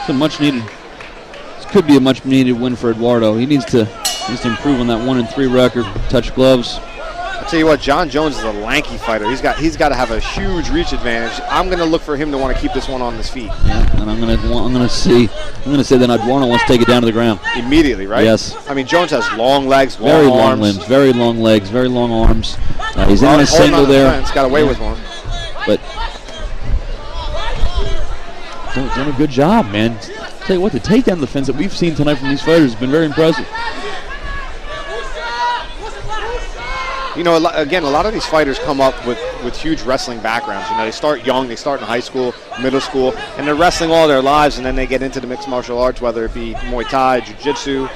It's a much-needed. This could be a much-needed win for Eduardo. He needs to improve on that 1-3 record. Touch gloves. I'll tell you what, Jon Jones is a lanky fighter. He's got to have a huge reach advantage. I'm going to look for him to want to keep this one on his feet. Yeah, and I'm going to say that Eduardo wants to take it down to the ground immediately, right? Yes. I mean, Jones has long legs, very long arms, limbs, very long legs, very long arms. He's in a single there. He's got away with one, but done a good job, man. Tell you what, the takedown defense that we've seen tonight from these fighters has been very impressive. You know, again, a lot of these fighters come up with huge wrestling backgrounds. You know, they start young, they start in high school, middle school, and they're wrestling all their lives, and then they get into the mixed martial arts, whether it be Muay Thai, Jiu-Jitsu,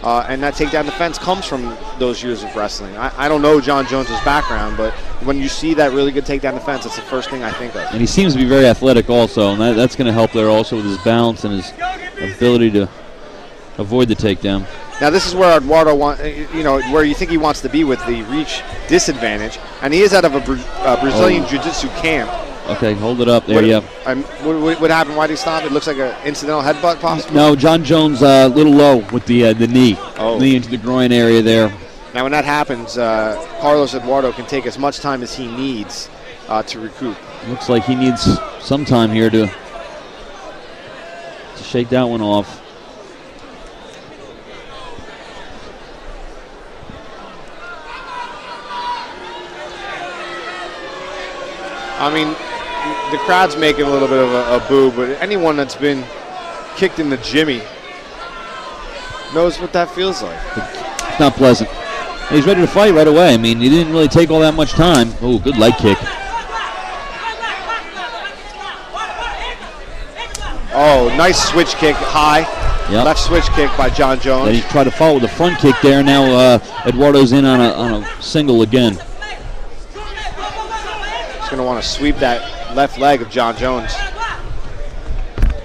and that takedown defense comes from those years of wrestling. I don't know Jon Jones's background, but when you see that really good takedown defense, that's the first thing I think of. And he seems to be very athletic also, and that's going to help there also with his balance and his ability to avoid the takedown. Now this is where Eduardo where you think he wants to be with the reach disadvantage, and he is out of a Brazilian Jiu-Jitsu camp. Okay, hold it up there, What happened? Why did he stop? It looks like an incidental headbutt, possibly? No, Jon Jones a little low with the knee. Knee into the groin area there. Now when that happens, Carlos Eduardo can take as much time as he needs to recoup. Looks like he needs some time here to shake that one off. I mean, the crowd's making a little bit of a boo, but anyone that's been kicked in the jimmy knows what that feels like. It's not pleasant. He's ready to fight right away. I mean, he didn't really take all that much time. Oh, good leg kick. Oh, nice switch kick high. Yep. Left switch kick by Jon Jones. Then he tried to follow with a front kick there. Now Eduardo's in on a single again. Going to want to sweep that left leg of Jon Jones.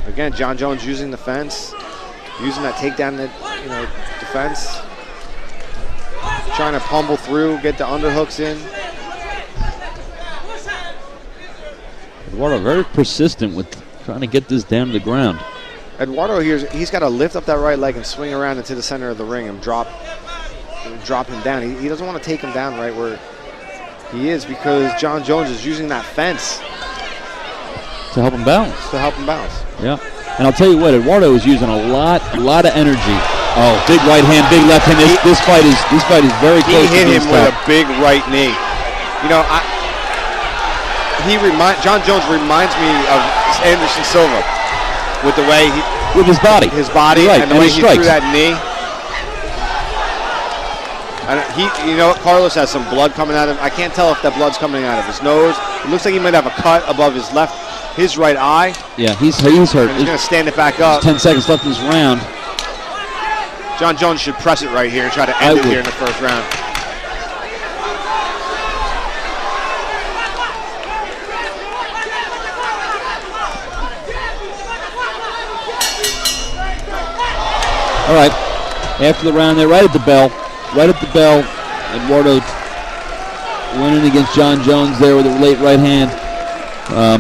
Again, Jon Jones using the fence, using that takedown, defense, trying to pummel through, get the underhooks in. Eduardo very persistent with trying to get this down to the ground. Eduardo he's got to lift up that right leg and swing around into the center of the ring and drop him down. He doesn't want to take him down right where he is, because Jon Jones is using that fence to help him balance. Yeah, and I'll tell you what, Eduardo is using a lot of energy. Oh, big right hand, big left hand. This fight is very close. He hit him with a big right knee. You know, Jon Jones reminds me of Anderson Silva with the way with his body, right, and the way he threw that knee. And Carlos has some blood coming out of him. I can't tell if that blood's coming out of his nose. It looks like he might have a cut above his right eye. Yeah, he's hurt. And he's going to stand it back up. 10 seconds left in this round. Jon Jones should press it right here and try to end it here in the first round. All right, after the round there, right at the bell, Eduardo winning against Jon Jones there with a late right hand.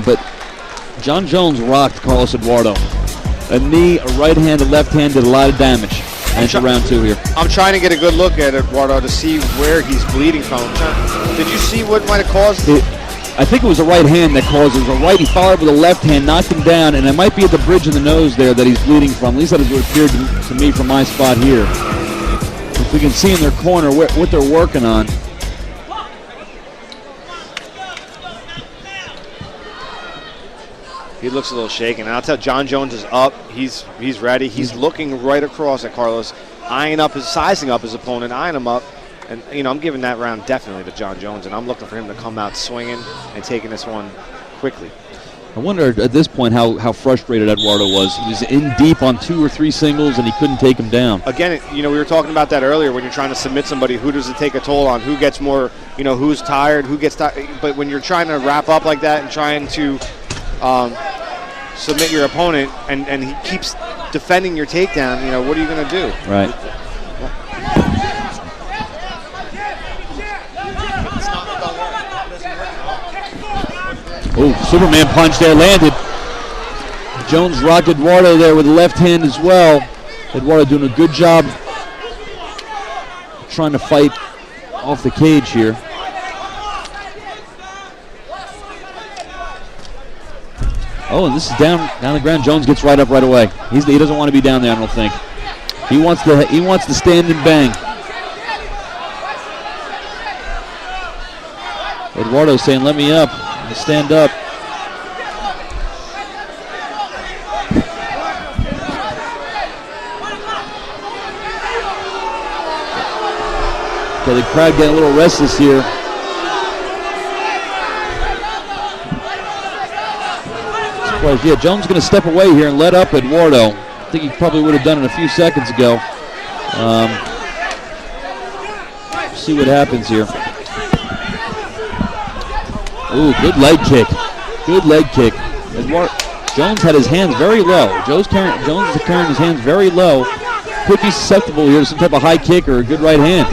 But Jon Jones rocked Carlos Eduardo. A knee, a right hand, a left hand did a lot of damage. Into round two here. I'm trying to get a good look at Eduardo to see where he's bleeding from. Did you see what might have caused it? I think it was a right hand that caused it. It was a right. He followed with a left hand, knocked him down, and it might be at the bridge of the nose there that he's bleeding from. At least that is what appeared to me from my spot here. If we can see in their corner what they're working on. He looks a little shaken. And I'll tell you, Jon Jones is up. He's ready. He's looking right across at Carlos, sizing up his opponent, eyeing him up. And, I'm giving that round definitely to Jon Jones, and I'm looking for him to come out swinging and taking this one quickly. I wonder at this point how frustrated Eduardo was. He was in deep on 2 or 3 singles, and he couldn't take him down. Again, we were talking about that earlier when you're trying to submit somebody. Who does it take a toll on? Who gets more, who's tired, who gets tired. But when you're trying to wrap up like that and trying to submit your opponent and he keeps defending your takedown, what are you going to do? Right. Oh, Superman punch there landed. Jones rocked Eduardo there with the left hand as well. Eduardo doing a good job trying to fight off the cage here. Oh, and this is down the ground. Jones gets right up right away. He doesn't want to be down there, I don't think. He wants to stand and bang. Eduardo saying, "Let me up. I'll stand up." Okay, the crowd getting a little restless here. Yeah, Jones going to step away here and let up Eduardo. I think he probably would have done it a few seconds ago. See what happens here. Ooh, good leg kick. Good leg kick. Jones had his hands very low. Jones is carrying his hands very low. Could be susceptible here to some type of high kick or a good right hand.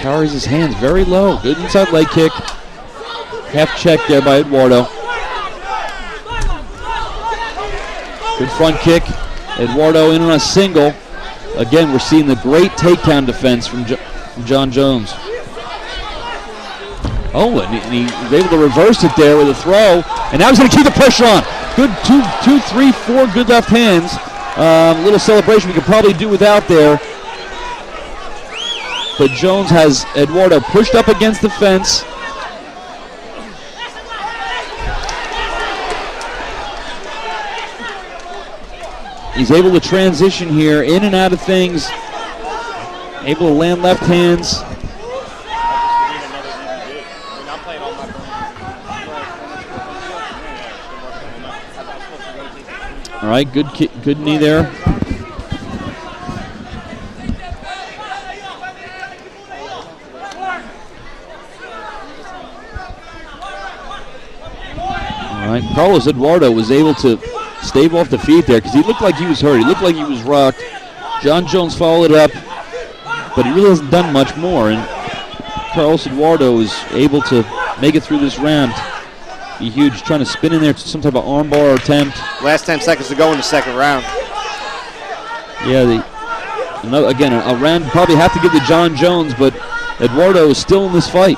Carries his hands very low. Good inside leg kick. Half check there by Eduardo. Good front kick. Eduardo in on a single. Again, we're seeing the great takedown defense from Jon Jones. Oh, and he was able to reverse it there with a throw. And now he's going to keep the pressure on. Good 2, 3, 4 good left hands. Little celebration we could probably do without there. But Jones has Eduardo pushed up against the fence. He's able to transition here, in and out of things. Able to land left hands. All right, good knee there. All right, Carlos Eduardo was able to stave off the feet there because he looked like he was hurt. He looked like he was rocked. Jon Jones followed it up, but he really hasn't done much more. And Carlos Eduardo is able to make it through this round. Be huge, trying to spin in there to some type of armbar attempt. Last 10 seconds to go in the second round. Yeah, again, a round probably have to give to Jon Jones, but Eduardo is still in this fight.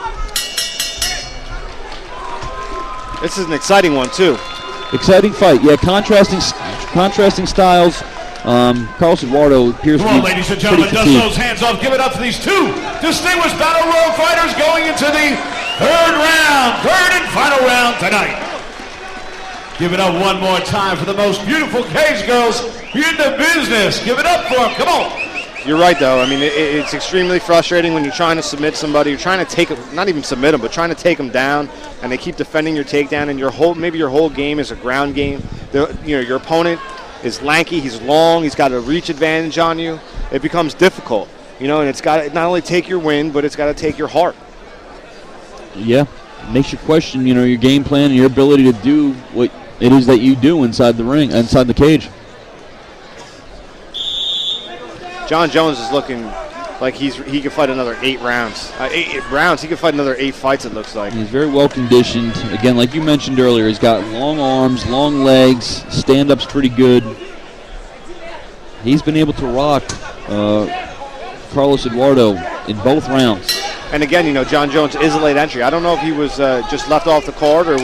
This is an exciting one, too. Exciting fight, yeah. Contrasting styles. Carlos Eduardo appears to be ladies and gentlemen, dust those hands off. Give it up to these two distinguished battle royal fighters going into the third and final round tonight. Give it up one more time for the most beautiful cage girls in the business. Give it up for them. Come on. You're right, though. I mean, it's extremely frustrating when you're trying to submit somebody. You're trying to take them, not even submit them, but trying to take them down, and they keep defending your takedown. And maybe your whole game is a ground game. Your opponent is lanky. He's long. He's got a reach advantage on you. It becomes difficult, and it's got to not only take your win, but it's got to take your heart. Yeah, it makes you question, your game plan and your ability to do what it is that you do inside the ring, inside the cage. Jon Jones is looking like he can fight another 8 rounds. 8 rounds, he can fight another 8 fights, it looks like. He's very well conditioned. Again, like you mentioned earlier, he's got long arms, long legs, stand-up's pretty good. He's been able to rock Carlos Eduardo in both rounds. And again, Jon Jones is a late entry. I don't know if he was just left off the card or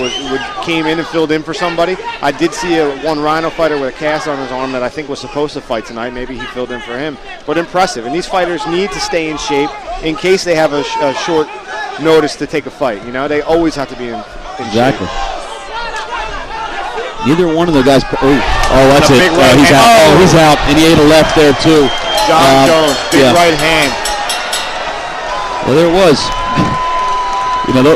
came in and filled in for somebody. I did see one Rhino fighter with a cast on his arm that I think was supposed to fight tonight. Maybe he filled in for him. But impressive. And these fighters need to stay in shape in case they have a short notice to take a fight. They always have to be in exactly. shape. Neither one of the guys. That's it. He's out. He's out. And he ate a left there, too. Jon Jones, big right hand. Well, there it was.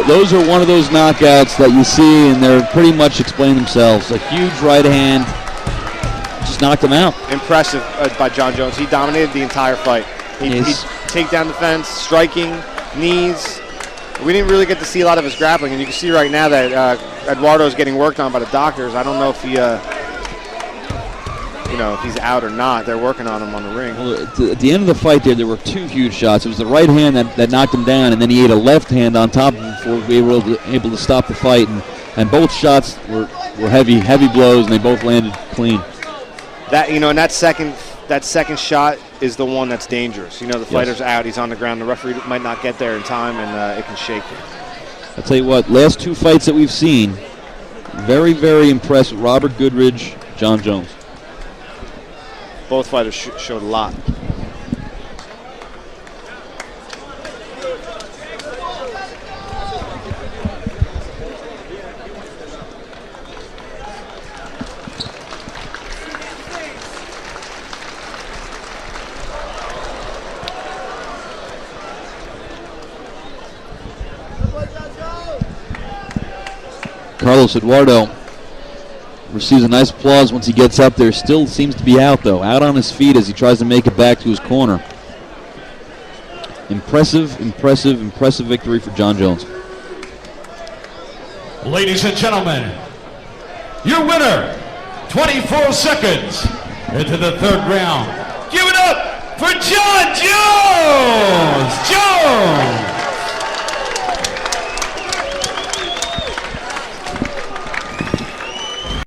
Those are one of those knockouts that you see, and they're pretty much explain themselves. A huge right hand just knocked him out. Impressive by Jon Jones. He dominated the entire fight. He take down defense, striking, knees. We didn't really get to see a lot of his grappling, and you can see right now that Eduardo is getting worked on by the doctors. I don't know if he you know, if he's out or not. They're working on him on the ring. Well, at the end of the fight there were two huge shots. It was the right hand that knocked him down, and then he ate a left hand on top of him before we were able to stop the fight. And both shots were heavy blows, and they both landed clean. That, you know, and that second shot is the one that's dangerous. You know, the fighter's out, he's on the ground, the referee might not get there in time, and it can shake him. I'll tell you what, last two fights that we've seen, very, very impressed with Robert Goodridge, Jon Jones. Both fighters showed a lot. Carlos Eduardo receives a nice applause once he gets up there. Still seems to be out, though. Out on his feet as he tries to make it back to his corner. Impressive victory for Jon Jones. Ladies and gentlemen, your winner, 24 seconds into the third round. Give it up for Jon Jones!